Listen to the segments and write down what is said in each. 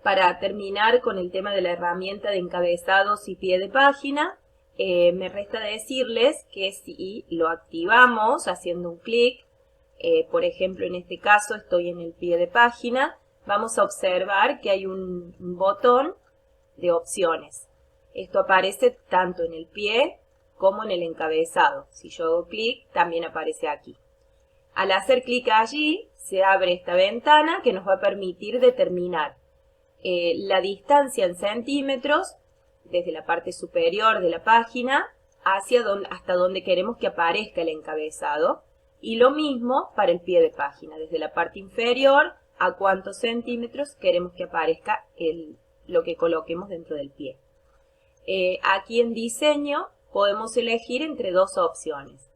Para terminar con el tema de la herramienta de encabezados y pie de página, me resta decirles que si lo activamos haciendo un clic, por ejemplo en este caso estoy en el pie de página, vamos a observar que hay un botón de opciones. Esto aparece tanto en el pie como en el encabezado. Si yo hago clic, también aparece aquí. Al hacer clic allí, se abre esta ventana que nos va a permitir determinar la distancia en centímetros desde la parte superior de la página hasta donde queremos que aparezca el encabezado, y lo mismo para el pie de página, desde la parte inferior a cuántos centímetros queremos que aparezca lo que coloquemos dentro del pie. Aquí en diseño podemos elegir entre dos opciones.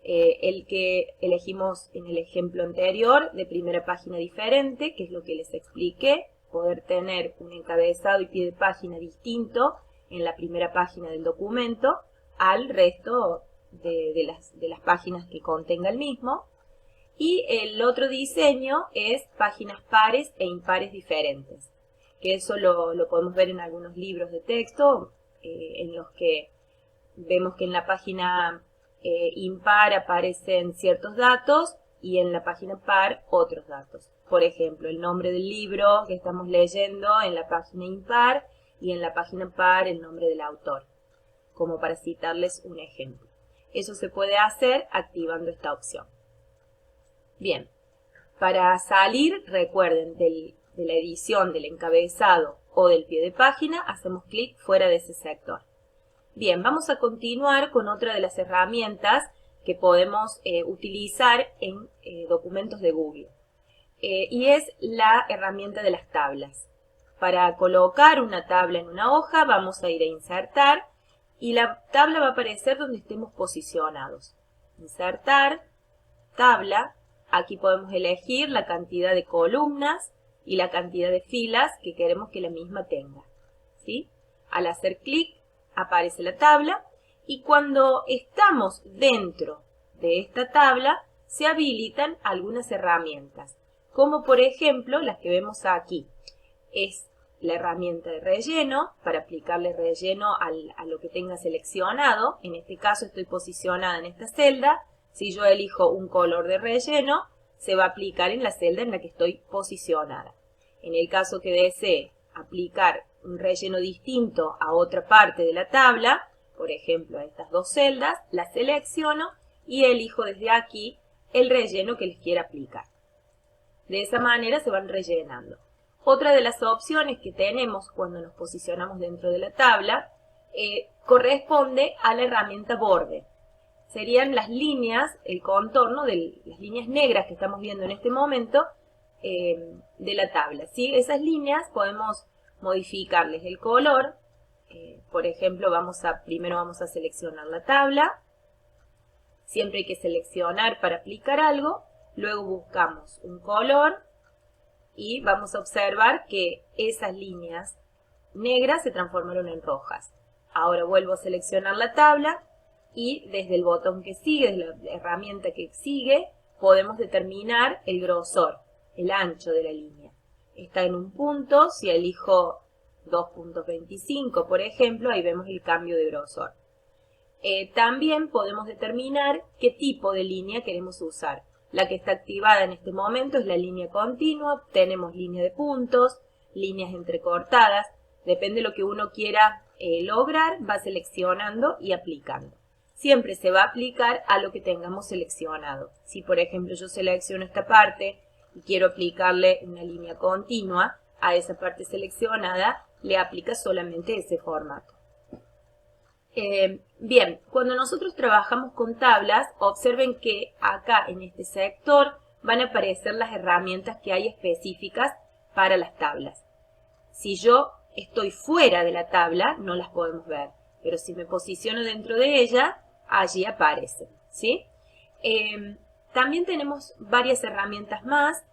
El que elegimos en el ejemplo anterior de primera página diferente, que es lo que les expliqué, poder tener un encabezado y pie de página distinto en la primera página del documento al resto de las páginas que contenga el mismo. Y el otro diseño es páginas pares e impares diferentes, que eso lo podemos ver en algunos libros de texto, en los que vemos que en la página impar aparecen ciertos datos y en la página par otros datos. Por ejemplo, el nombre del libro que estamos leyendo en la página impar y en la página par el nombre del autor, como para citarles un ejemplo. Eso se puede hacer activando esta opción. Bien, para salir, recuerden, de la edición del encabezado o del pie de página, hacemos clic fuera de ese sector. Bien, vamos a continuar con otra de las herramientas que podemos utilizar en documentos de Google. Y es la herramienta de las tablas. Para colocar una tabla en una hoja vamos a ir a insertar y la tabla va a aparecer donde estemos posicionados. Insertar, tabla, aquí podemos elegir la cantidad de columnas y la cantidad de filas que queremos que la misma tenga, ¿sí? Al hacer clic aparece la tabla y cuando estamos dentro de esta tabla se habilitan algunas herramientas, como por ejemplo las que vemos aquí. Es la herramienta de relleno, para aplicarle relleno a lo que tenga seleccionado. En este caso estoy posicionada en esta celda. Si yo elijo un color de relleno, se va a aplicar en la celda en la que estoy posicionada. En el caso que desee aplicar un relleno distinto a otra parte de la tabla, por ejemplo a estas dos celdas, las selecciono y elijo desde aquí el relleno que les quiera aplicar. De esa manera se van rellenando. Otra de las opciones que tenemos cuando nos posicionamos dentro de la tabla corresponde a la herramienta borde. Serían las líneas, el contorno de las líneas negras que estamos viendo en este momento de la tabla, ¿sí? Esas líneas podemos modificarles el color. Por ejemplo, primero vamos a seleccionar la tabla. Siempre hay que seleccionar para aplicar algo. Luego buscamos un color y vamos a observar que esas líneas negras se transformaron en rojas. Ahora vuelvo a seleccionar la tabla y desde el botón que sigue, desde la herramienta que sigue, podemos determinar el grosor, el ancho de la línea. Está en un punto, si elijo 2.25 por ejemplo, ahí vemos el cambio de grosor. También podemos determinar qué tipo de línea queremos usar. La que está activada en este momento es la línea continua, tenemos línea de puntos, líneas entrecortadas, depende de lo que uno quiera lograr, va seleccionando y aplicando. Siempre se va a aplicar a lo que tengamos seleccionado. Si por ejemplo yo selecciono esta parte y quiero aplicarle una línea continua, a esa parte seleccionada le aplica solamente ese formato. Bien, cuando nosotros trabajamos con tablas, observen que acá en este sector van a aparecer las herramientas que hay específicas para las tablas. Si yo estoy fuera de la tabla, no las podemos ver, pero si me posiciono dentro de ella, allí aparecen, ¿sí? También tenemos varias herramientas más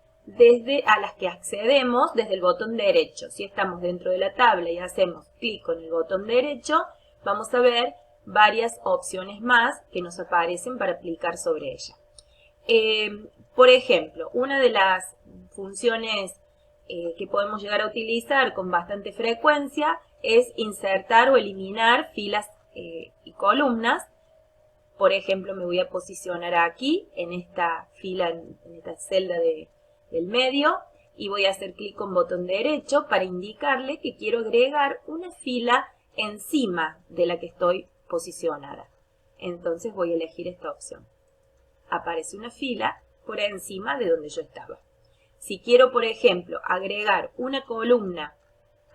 a las que accedemos desde el botón derecho. Si estamos dentro de la tabla y hacemos clic con el botón derecho, vamos a ver varias opciones más que nos aparecen para aplicar sobre ella. Por ejemplo, una de las funciones que podemos llegar a utilizar con bastante frecuencia es insertar o eliminar filas y columnas. Por ejemplo, me voy a posicionar aquí, en esta fila, en esta celda del medio, y voy a hacer clic con botón derecho para indicarle que quiero agregar una fila encima de la que estoy posicionada. Entonces voy a elegir esta opción. Aparece una fila por encima de donde yo estaba. Si quiero, por ejemplo, agregar una columna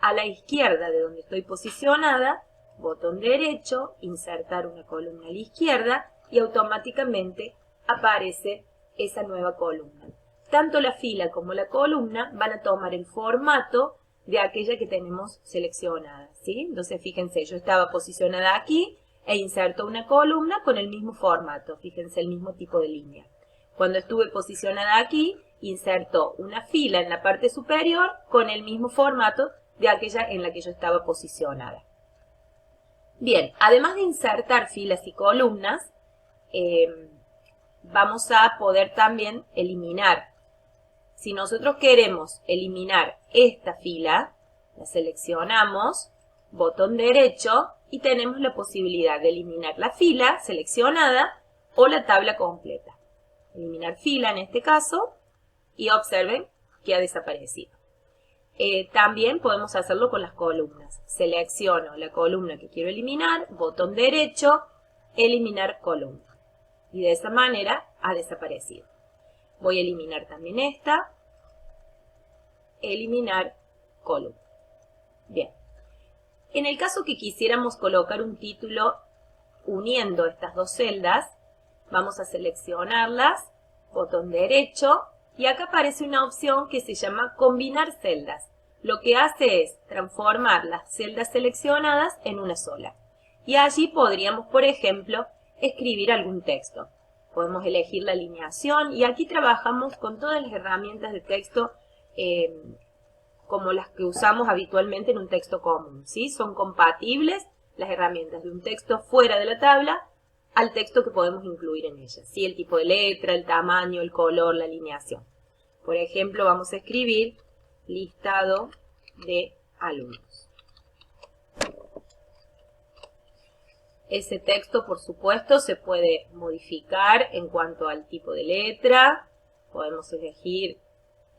a la izquierda de donde estoy posicionada, botón derecho, insertar una columna a la izquierda y automáticamente aparece esa nueva columna. Tanto la fila como la columna van a tomar el formato de aquella que tenemos seleccionada, ¿sí? Entonces fíjense, yo estaba posicionada aquí e inserto una columna con el mismo formato, fíjense el mismo tipo de línea. Cuando estuve posicionada aquí, inserto una fila en la parte superior con el mismo formato de aquella en la que yo estaba posicionada. Bien, además de insertar filas y columnas, vamos a poder también eliminar. Si nosotros queremos eliminar esta fila, la seleccionamos, botón derecho, y tenemos la posibilidad de eliminar la fila seleccionada o la tabla completa. Eliminar fila en este caso, y observen que ha desaparecido. También podemos hacerlo con las columnas. Selecciono la columna que quiero eliminar, botón derecho, eliminar columna. Y de esa manera ha desaparecido. Voy a eliminar también esta, eliminar columna. Bien. En el caso que quisiéramos colocar un título uniendo estas dos celdas, vamos a seleccionarlas, botón derecho, y acá aparece una opción que se llama combinar celdas. Lo que hace es transformar las celdas seleccionadas en una sola. Y allí podríamos, por ejemplo, escribir algún texto. Podemos elegir la alineación y aquí trabajamos con todas las herramientas de texto como las que usamos habitualmente en un texto común, ¿sí? Son compatibles las herramientas de un texto fuera de la tabla al texto que podemos incluir en ella, ¿sí? El tipo de letra, el tamaño, el color, la alineación. Por ejemplo, vamos a escribir listado de alumnos. Ese texto, por supuesto, se puede modificar en cuanto al tipo de letra. Podemos elegir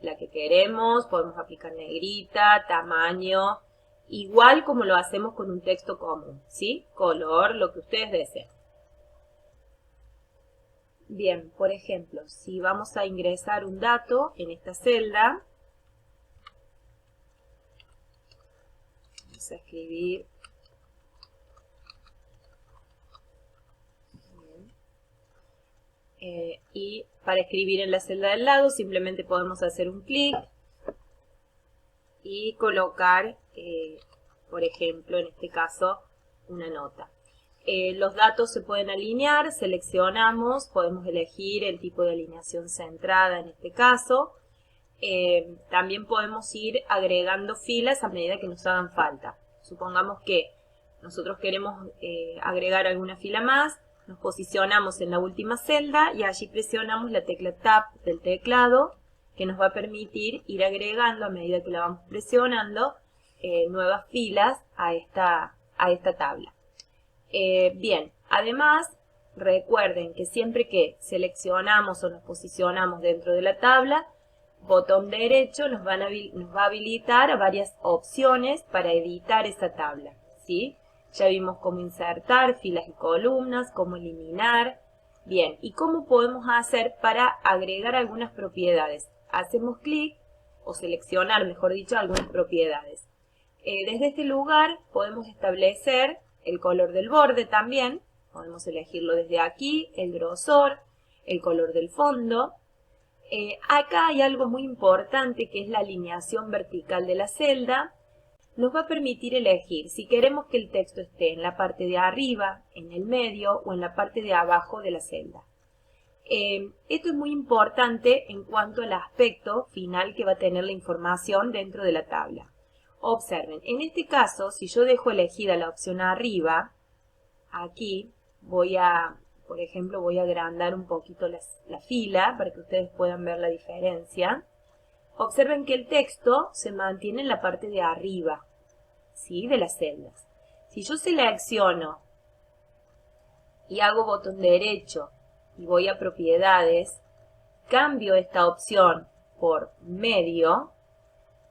la que queremos, podemos aplicar negrita, tamaño, igual como lo hacemos con un texto común, ¿sí? Color, lo que ustedes deseen. Bien, por ejemplo, si vamos a ingresar un dato en esta celda, vamos a escribir y para escribir en la celda del lado simplemente podemos hacer un clic y colocar, por ejemplo, en este caso, una nota. Los datos se pueden alinear, seleccionamos, podemos elegir el tipo de alineación centrada en este caso. También podemos ir agregando filas a medida que nos hagan falta. Supongamos que nosotros queremos agregar alguna fila más, nos posicionamos en la última celda y allí presionamos la tecla Tab del teclado que nos va a permitir ir agregando a medida que la vamos presionando nuevas filas a esta tabla. Bien, además recuerden que siempre que seleccionamos o nos posicionamos dentro de la tabla, botón derecho nos va a habilitar a varias opciones para editar esa tabla, ¿sí? Ya vimos cómo insertar filas y columnas, cómo eliminar. Bien, ¿y cómo podemos hacer para agregar algunas propiedades? Hacemos clic o seleccionar, mejor dicho, algunas propiedades. Desde este lugar podemos establecer el color del borde también. Podemos elegirlo desde aquí, el grosor, el color del fondo. Acá hay algo muy importante que es la alineación vertical de la celda. Nos va a permitir elegir si queremos que el texto esté en la parte de arriba, en el medio o en la parte de abajo de la celda. Esto es muy importante en cuanto al aspecto final que va a tener la información dentro de la tabla. Observen, en este caso, si yo dejo elegida la opción arriba, aquí por ejemplo, voy a agrandar un poquito la fila para que ustedes puedan ver la diferencia. observen que el texto se mantiene en la parte de arriba, ¿sí?, de las celdas. Si yo selecciono y hago botón derecho y voy a propiedades, cambio esta opción por medio,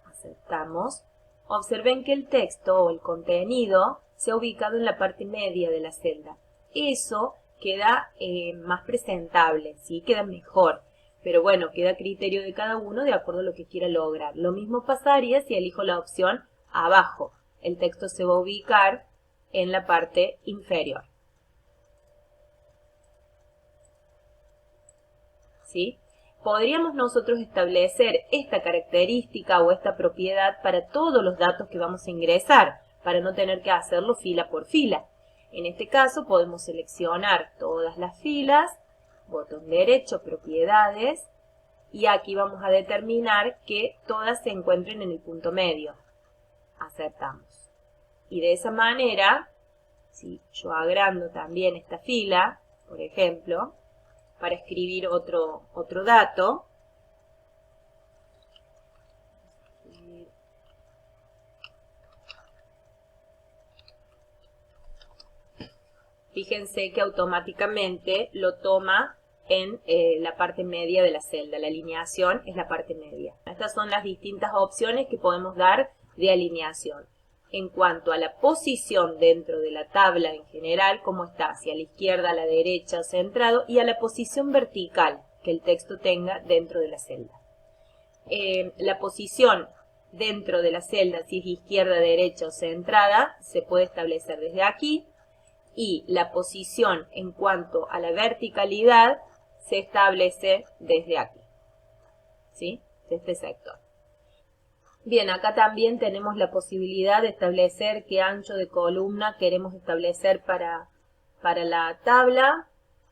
aceptamos, observen que el texto o el contenido se ha ubicado en la parte media de la celda. Eso queda más presentable, ¿sí?, queda mejor. Pero bueno, queda a criterio de cada uno de acuerdo a lo que quiera lograr. Lo mismo pasaría si elijo la opción abajo. El texto se va a ubicar en la parte inferior. ¿Sí? Podríamos nosotros establecer esta característica o esta propiedad para todos los datos que vamos a ingresar, para no tener que hacerlo fila por fila. En este caso podemos seleccionar todas las filas, botón derecho, propiedades, y aquí vamos a determinar que todas se encuentren en el punto medio. Aceptamos. Y de esa manera, si yo agrando también esta fila, por ejemplo, para escribir otro dato, fíjense que automáticamente lo toma en la parte media de la celda. La alineación es la parte media. Estas son las distintas opciones que podemos dar de alineación. En cuanto a la posición dentro de la tabla en general, cómo está, hacia la izquierda, a la derecha, centrado, y a la posición vertical que el texto tenga dentro de la celda. La posición dentro de la celda, si es izquierda, derecha o centrada, se puede establecer desde aquí. Y la posición en cuanto a la verticalidad se establece desde aquí, ¿sí?, de este sector. Bien, acá también tenemos la posibilidad de establecer qué ancho de columna queremos establecer para la tabla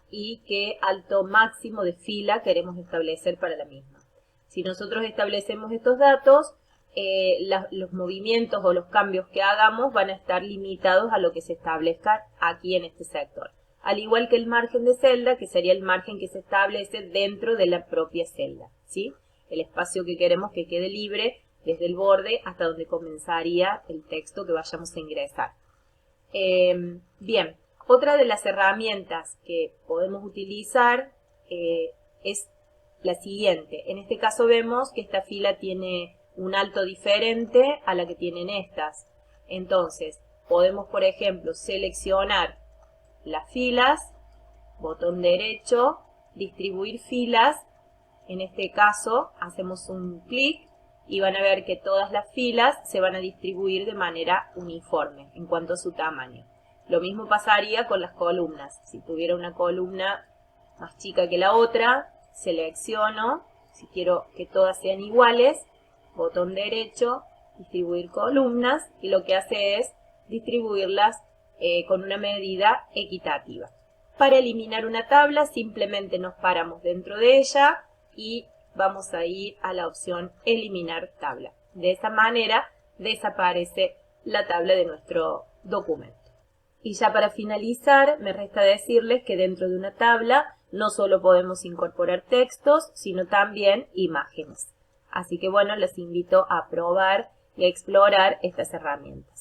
y qué alto máximo de fila queremos establecer para la misma. Si nosotros establecemos estos datos, los movimientos o los cambios que hagamos van a estar limitados a lo que se establezca aquí en este sector. Al igual que el margen de celda, que sería el margen que se establece dentro de la propia celda, ¿sí? El espacio que queremos que quede libre desde el borde hasta donde comenzaría el texto que vayamos a ingresar. Bien, otra de las herramientas que podemos utilizar es la siguiente. En este caso vemos que esta fila tiene un alto diferente a la que tienen estas. Entonces, podemos, por ejemplo, seleccionar las filas, botón derecho, distribuir filas. En este caso, hacemos un clic y van a ver que todas las filas se van a distribuir de manera uniforme en cuanto a su tamaño. Lo mismo pasaría con las columnas. Si tuviera una columna más chica que la otra, selecciono, si quiero que todas sean iguales, botón derecho, distribuir columnas, y lo que hace es distribuirlas con una medida equitativa. Para eliminar una tabla, simplemente nos paramos dentro de ella y vamos a ir a la opción eliminar tabla. De esa manera desaparece la tabla de nuestro documento. Y ya para finalizar, me resta decirles que dentro de una tabla no solo podemos incorporar textos, sino también imágenes. Así que bueno, les invito a probar y a explorar estas herramientas.